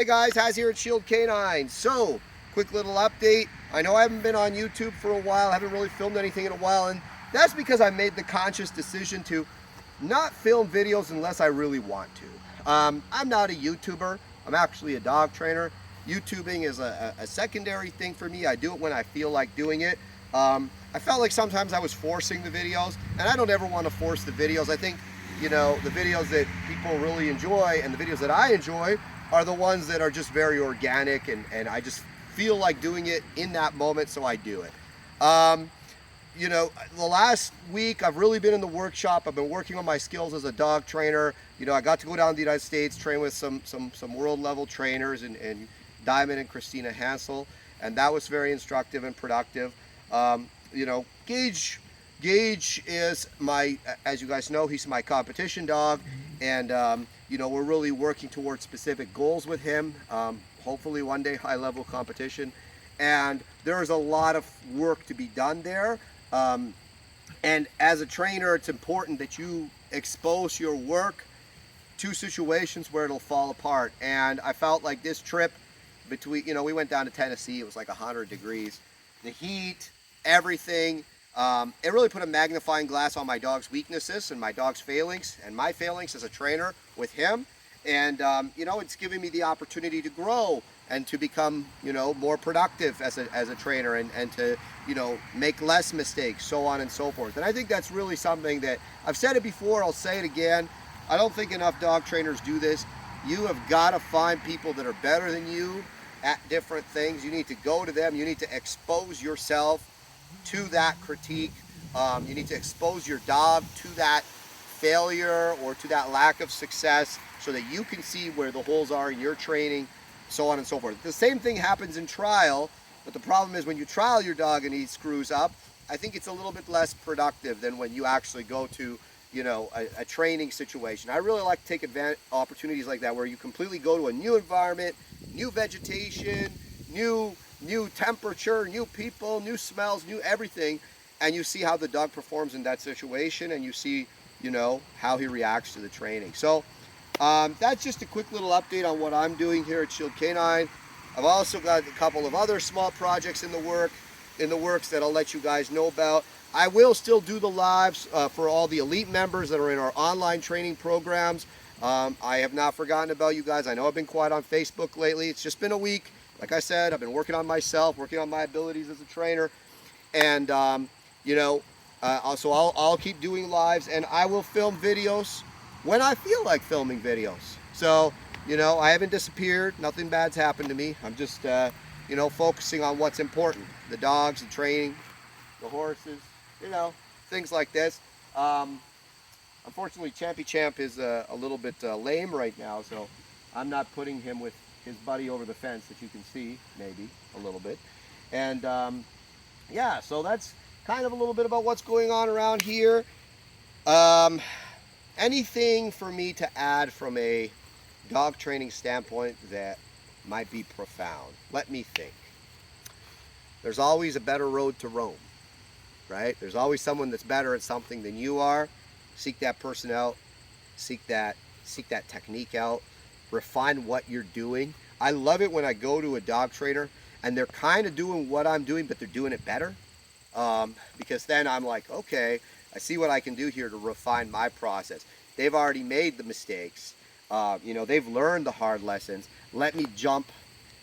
Hey guys, Haz here at Shield Canine. So, quick little update. I know I haven't been on YouTube for a while, haven't really filmed anything in a while, and that's because I made the conscious decision to not film videos unless I really want to. I'm not a YouTuber, I'm actually a dog trainer. YouTubing is a secondary thing for me. I do it when I feel like doing it. I felt like sometimes I was forcing the videos, and I don't ever want to force the videos. I think, the videos that people really enjoy and the videos that I enjoy are the ones that are just very organic, and I just feel like doing it in that moment, so I do it. Um, the last week I've really been in the workshop. I've been working on my skills as a dog trainer. I got to go down to the United States, train with some world level trainers, and Diamond and Christina Hansel, and that was very instructive and productive. Gage is my, as you guys know, he's my competition dog, and we're really working towards specific goals with him. Hopefully one day high level competition, and there's a lot of work to be done there. And as a trainer, it's important that you expose your work to situations where it'll fall apart. And I felt like this trip between, we went down to Tennessee, it was like 100 degrees. The heat, everything, it really put a magnifying glass on my dog's weaknesses and my dog's failings and my failings as a trainer with him. And, it's giving me the opportunity to grow and to become, more productive as a trainer, and to, make less mistakes, so on and so forth. And I think that's really something that, I've said it before, I'll say it again. I don't think enough dog trainers do this. You have got to find people that are better than you at different things. You need to go to them. You need to expose yourself to that critique. You need to expose your dog to that failure or to that lack of success, so that you can see where the holes are in your training, so on and so forth. The same thing happens in trial, but the problem is when you trial your dog and he screws up, I think it's a little bit less productive than when you actually go to a training situation. I really like to take advantage opportunities like that, where you completely go to a new environment, new vegetation, new temperature, new people, new smells, new everything, and you see how the dog performs in that situation, and you see how he reacts to the training. So that's just a quick little update on what I'm doing here at Shield Canine. I've also got a couple of other small projects in the works that I'll let you guys know about. I will still do the lives for all the elite members that are in our online training programs. I have not forgotten about you guys. I know I've been quiet on Facebook lately. It's just been a week. Like I said, I've been working on myself, working on my abilities as a trainer, and so I'll keep doing lives, and I will film videos when I feel like filming videos. So I haven't disappeared. Nothing bad's happened to me. I'm just focusing on what's important: the dogs, the training, the horses, things like this. Unfortunately, Champy Champ is a little bit lame right now, so I'm not putting him with his buddy over the fence, that you can see maybe a little bit. And yeah, so that's kind of a little bit about what's going on around here. Anything for me to add from a dog training standpoint that might be profound? Let me think. There's always a better road to Rome, right? There's always someone that's better at something than you are. Seek that person out. Seek that technique out. Refine what you're doing. I love it when I go to a dog trainer and they're kind of doing what I'm doing, but they're doing it better. Because then I'm like, okay, I see what I can do here to refine my process. They've already made the mistakes. They've learned the hard lessons. Let me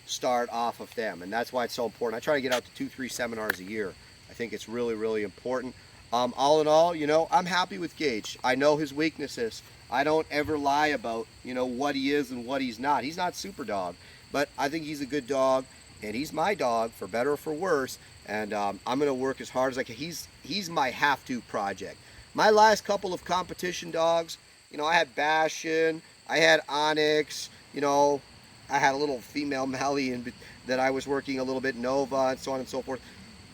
start off of them. And that's why it's so important. I try to get out to 2-3 seminars a year. I think it's really, really important. All in all, I'm happy with Gage. I know his weaknesses. I don't ever lie about, what he is and what he's not. He's not super dog, but I think he's a good dog, and he's my dog, for better or for worse. And I'm going to work as hard as I can. He's my have-to project. My last couple of competition dogs, I had Bastion, I had Onyx, I had a little female Malian that I was working a little bit, Nova, and so on and so forth.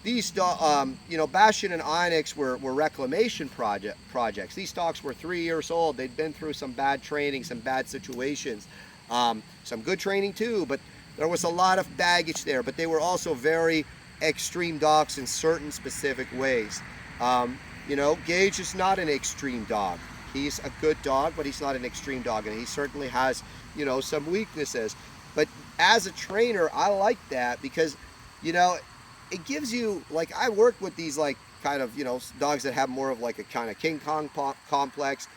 These Bastion and Onyx were reclamation projects. These dogs were 3 years old. They'd been through some bad training, some bad situations, some good training too, but there was a lot of baggage there. But they were also very extreme dogs in certain specific ways. Gage is not an extreme dog. He's a good dog, but he's not an extreme dog, and he certainly has, some weaknesses. But as a trainer, I like that because, you know, it gives you, like, I work with these, like, kind of, you know, dogs that have more of like a kind of King Kong complex,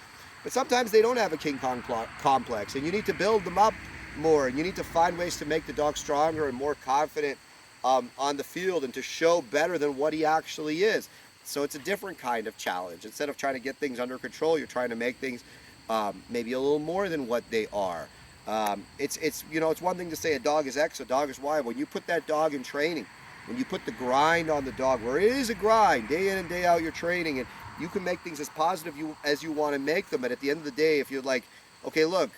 but sometimes they don't have a King Kong complex, and you need to build them up more, and you need to find ways to make the dog stronger and more confident on the field, and to show better than what he actually is. So it's a different kind of challenge. Instead of trying to get things under control, you're trying to make things maybe a little more than what they are. It's you know, it's one thing to say a dog is X, a dog is Y. When you put that dog in training, when you put the grind on the dog, where it is a grind, day in and day out, you're training, and you can make things as positive as you want to make them. But at the end of the day, if you're like, okay, look,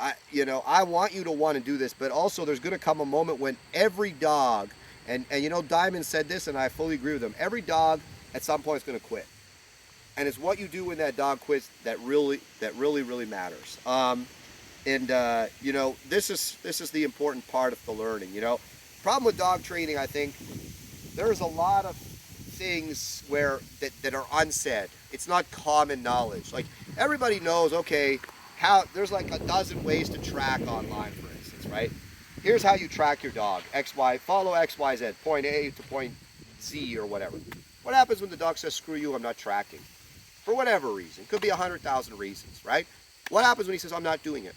I want you to want to do this, but also there's going to come a moment when every dog, and you know, Diamond said this, and I fully agree with him. Every dog at some point is going to quit, and it's what you do when that dog quits that really matters. You know, this is the important part of the learning. You know, problem with dog training, I think, there's a lot of things where that are unsaid. It's not common knowledge. Like, everybody knows, okay, how there's like a dozen ways to track online, for instance, right? Here's how you track your dog. Follow XYZ, point A to point Z or whatever. What happens when the dog says, screw you, I'm not tracking? For whatever reason. Could be 100,000 reasons, right? What happens when he says, I'm not doing it?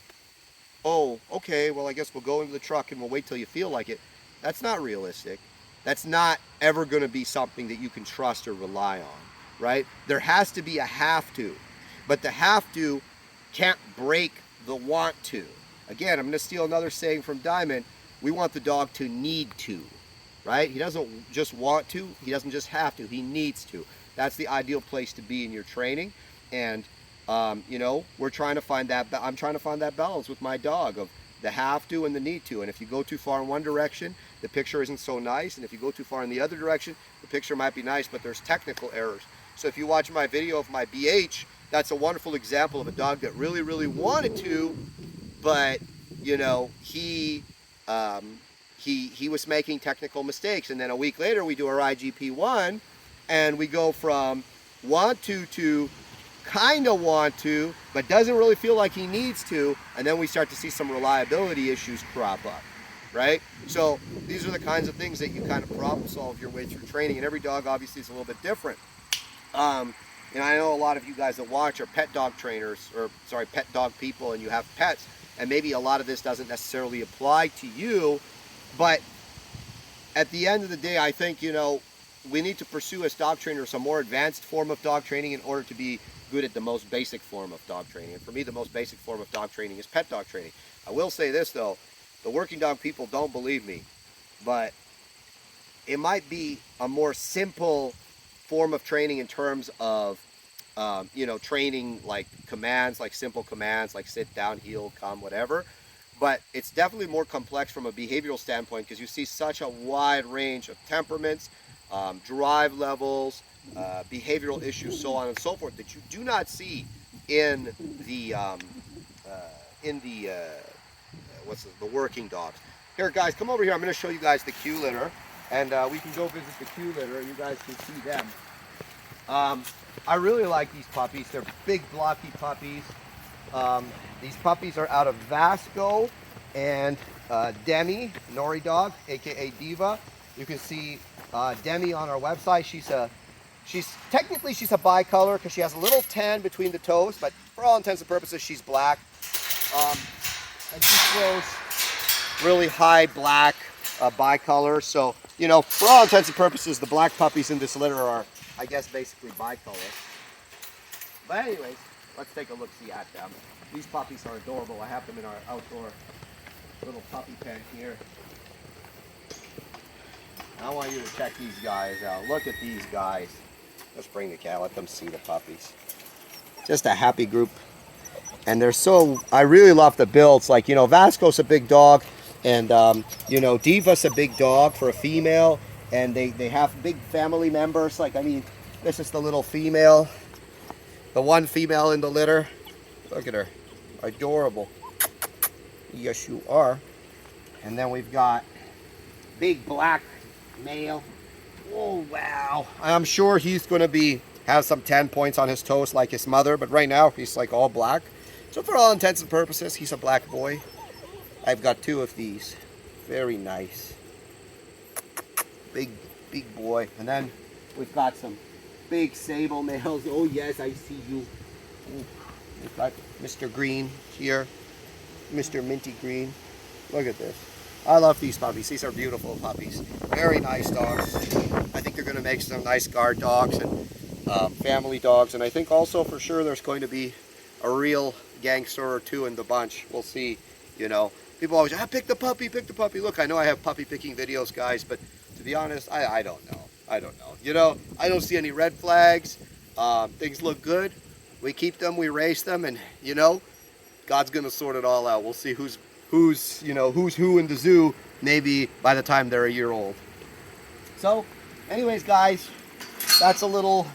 Oh, okay, well, I guess we'll go into the truck and we'll wait till you feel like it. That's not realistic. That's not ever going to be something that you can trust or rely on, right? There has to be a have to, but the have to can't break the want to. Again, I'm going to steal another saying from Diamond. We want the dog to need to, right? He doesn't just want to, he doesn't just have to, he needs to. That's the ideal place to be in your training. And you know, we're trying to find that, I'm trying to find that balance with my dog of the have to and the need to. And if you go too far in one direction, the picture isn't so nice. And if you go too far in the other direction, the picture might be nice, but there's technical errors. So if you watch my video of my BH, that's a wonderful example of a dog that really wanted to, but, you know, he was making technical mistakes. And then a week later, we do our IGP-1, and we go from want to kind of want to, but doesn't really feel like he needs to, and then we start to see some reliability issues crop up, right? So these are the kinds of things that you kind of problem solve your way through training, and every dog obviously is a little bit different. And I know a lot of you guys that watch are pet dog trainers, or sorry, pet dog people, and you have pets, and maybe a lot of this doesn't necessarily apply to you, but at the end of the day, I think, you know, we need to pursue as dog trainers a more advanced form of dog training in order to be good at the most basic form of dog training. And for me, the most basic form of dog training is pet dog training. I will say this though, the working dog people don't believe me, but it might be a more simple form of training in terms of, you know, training like commands, like simple commands, like sit, down, heel, come, whatever. But it's definitely more complex from a behavioral standpoint because you see such a wide range of temperaments, drive levels, behavioral issues, so on and so forth, that you do not see in the the working dogs. Here, guys, come over here. I'm going to show you guys the Q litter, and we can go visit the Q litter. You guys can see them. I really like these puppies. They're big, blocky puppies. These puppies are out of Vasco and Demi, Nori dog, aka Diva. You can see Demi on our website. She's technically a bicolor because she has a little tan between the toes, but for all intents and purposes, she's black. And she throws really high black bicolor. So, you know, for all intents and purposes, the black puppies in this litter are, I guess, basically bicolor. But anyways, let's take a look-see at them. These puppies are adorable. I have them in our outdoor little puppy pen here. I want you to check these guys out. Look at these guys. Let's bring the cat, let them see the puppies. Just a happy group. And they're so, I really love the builds. Like, you know, Vasco's a big dog, and, you know, Diva's a big dog for a female, and they have big family members. Like, I mean, this is the little female, the one female in the litter. Look at her. Adorable. Yes, you are. And then we've got big black male. Oh, wow. I'm sure he's going to have some tan points on his toes like his mother, but right now he's like all black. So for all intents and purposes, he's a black boy. I've got 2 of these. Very nice. Big boy. And then we've got some big sable males. Oh yes, I see you. Ooh. We've got Mr. Green here. Mr. Minty Green. Look at this. I love these puppies. These are beautiful puppies. Very nice dogs. I think they're going to make some nice guard dogs and family dogs. And I think also for sure there's going to be a real gangster or 2 in the bunch. We'll see, you know. People always, pick the puppy, pick the puppy. Look, I know I have puppy picking videos, guys, but to be honest, I don't know. I don't know. You know, I don't see any red flags. Things look good. We keep them, we raise them, and, you know, God's going to sort it all out. We'll see who's who in the zoo, maybe by the time they're a year old. So, anyways, guys, that's a little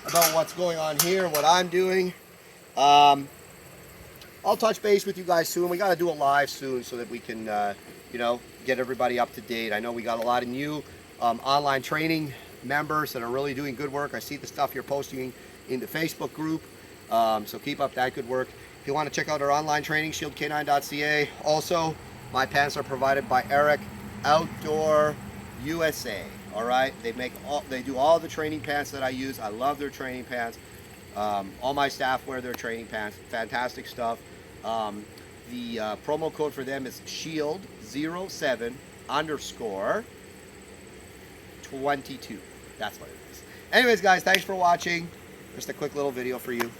about what's going on here, what I'm doing. I'll touch base with you guys soon. We got to do a live soon so that we can, you know, get everybody up to date. I know we got a lot of new online training members that are really doing good work. I see the stuff you're posting in the Facebook group, so keep up that good work. If you want to check out our online training, shieldk9.ca. Also, my pants are provided by Eric Outdoor USA. All right, they do all the training pants that I use. I love their training pants. All my staff wear their training pants. Fantastic stuff. The promo code for them is SHIELD07_22. That's what it is. Anyways, guys, thanks for watching. Just a quick little video for you.